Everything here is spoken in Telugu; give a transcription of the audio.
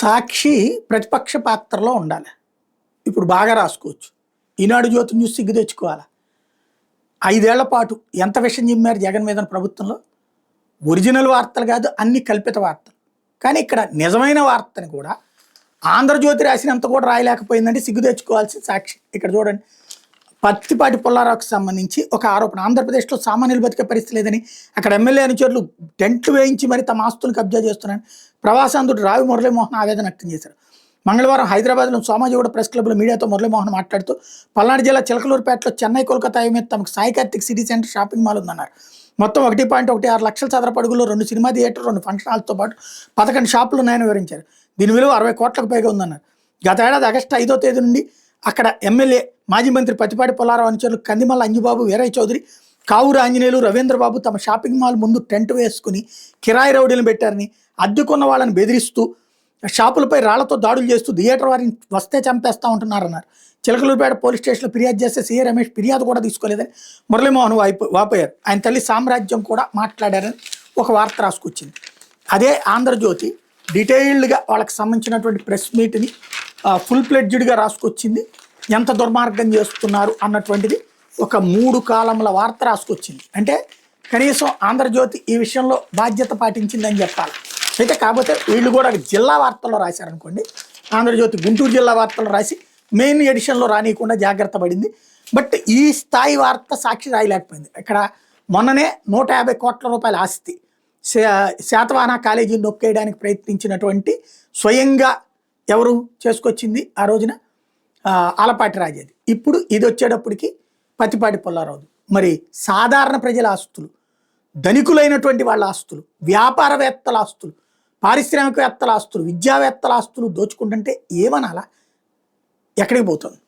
సాక్షి ప్రతిపక్ష పాత్రలో ఉండాలి. ఇప్పుడు బాగా రాసుకోవచ్చు. ఈనాడు జ్యోతి న్యూస్ సిగ్గు తెచ్చుకోవాలా. 5 ఏళ్ల పాటు ఎంత విషయం చిమ్మారు జగన్ మీద ప్రభుత్వంలో. ఒరిజినల్ వార్తలు కాదు, అన్ని కల్పిత వార్తలు. కానీ ఇక్కడ నిజమైన వార్తని కూడా ఆంధ్రజ్యోతి రాసినంత కూడా రాయలేకపోయిందంటే సిగ్గు తెచ్చుకోవాల్సిన సాక్షి. ఇక్కడ చూడండి, పత్తిపాటి పుల్లారావుకి సంబంధించి ఒక ఆరోపణ. ఆంధ్రప్రదేశ్లో సామాన్యులు బతికే పరిస్థితి లేదని అక్కడ ఎమ్మెల్యే అనుచరులు టెంట్లు వేయించి మరి తమ ఆస్తులను కబ్జా చేస్తున్నారని ప్రవాసాంధ్రుడు రావి మురళీమోహన్ ఆవేదన వ్యక్తం చేశారు. మంగళవారం హైదరాబాద్లో సోమాజిగూడ ప్రెస్ క్లబ్లో మీడియాతో మురళీమోహన్ మాట్లాడుతూ పల్నాడు జిల్లా చిలకలూరుపేటలో చెన్నై కోల్కతా మీద తమకు Sai Karthik city centre shopping mall ఉందన్నారు. మొత్తం 1.16 లక్షల చదరపు అడుగుల్లో 2 సినిమా థియేటర్, 2 ఫంక్షన్ హాల్తో పాటు 11 షాపులు ఉన్నాయని వివరించారు. దీని విలువ 60 కోట్లకు పైగా ఉందన్నారు. గత ఏడాది ఆగస్టు 5వ తేదీ నుండి అక్కడ ఎమ్మెల్యే మాజీ మంత్రి పత్తిపాటి పుల్లారావు అనుచరులు కందిమల్ల అంజుబాబు, వీరయ్య చౌదరి, కావూరు ఆంజనేయులు, రవీంద్రబాబు తమ షాపింగ్ మాల్ ముందు టెంట్ వేసుకుని కిరాయి రౌడీలను పెట్టారని, అద్దెకున్న వాళ్ళని బెదిరిస్తూ షాపులపై రాళ్లతో దాడులు చేస్తూ థియేటర్ వారిని వస్తే చంపేస్తూ ఉంటున్నారన్నారు. చిలకలూరుపేట పోలీస్ స్టేషన్లో ఫిర్యాదు చేస్తే సీఏ రమేష్ ఫిర్యాదు కూడా తీసుకోలేదని మురళీమోహన్ వాపోయారు. ఆయన తల్లి సామ్రాజ్యం కూడా మాట్లాడారని ఒక వార్త రాసుకొచ్చింది. అదే ఆంధ్రజ్యోతి డీటెయిల్డ్గా వాళ్ళకి సంబంధించినటువంటి ప్రెస్ మీట్ని ఫుల్ ప్లెడ్జ్డ్గా రాసుకొచ్చింది. ఎంత దుర్మార్గం చేస్తున్నారు అన్నటువంటిది ఒక 3 కాలముల వార్త రాసుకొచ్చింది. అంటే కనీసం ఆంధ్రజ్యోతి ఈ విషయంలో బాధ్యత పాటించిందని చెప్పాలి. అయితే కాకపోతే వీళ్ళు కూడా జిల్లా వార్తల్లో రాశారనుకోండి, ఆంధ్రజ్యోతి గుంటూరు జిల్లా వార్తలు రాసి మెయిన్ ఎడిషన్లో రానియకుండా జాగ్రత్త పడింది. బట్ ఈ స్థాయి వార్త సాక్షి రాయలేకపోయింది. ఇక్కడ మొన్ననే 150 కోట్ల రూపాయల ఆస్తి శాతవాహన కాలేజీని నొక్కేయడానికి ప్రయత్నించినటువంటి స్వయంగా ఎవరు చేసుకొచ్చింది ఆ రోజున ఆలపాటి రాజేది. ఇప్పుడు ఇది వచ్చేటప్పటికి పత్తిపాటి పుల్లారావు. మరి సాధారణ ప్రజల ఆస్తులు, ధనికులైనటువంటి వాళ్ళ ఆస్తులు, వ్యాపారవేత్తల ఆస్తులు, పారిశ్రామికవేత్తల ఆస్తులు, విద్యావేత్తల ఆస్తులు దోచుకుంటుంటే ఏమనాలా? ఎక్కడికి పోతుంది?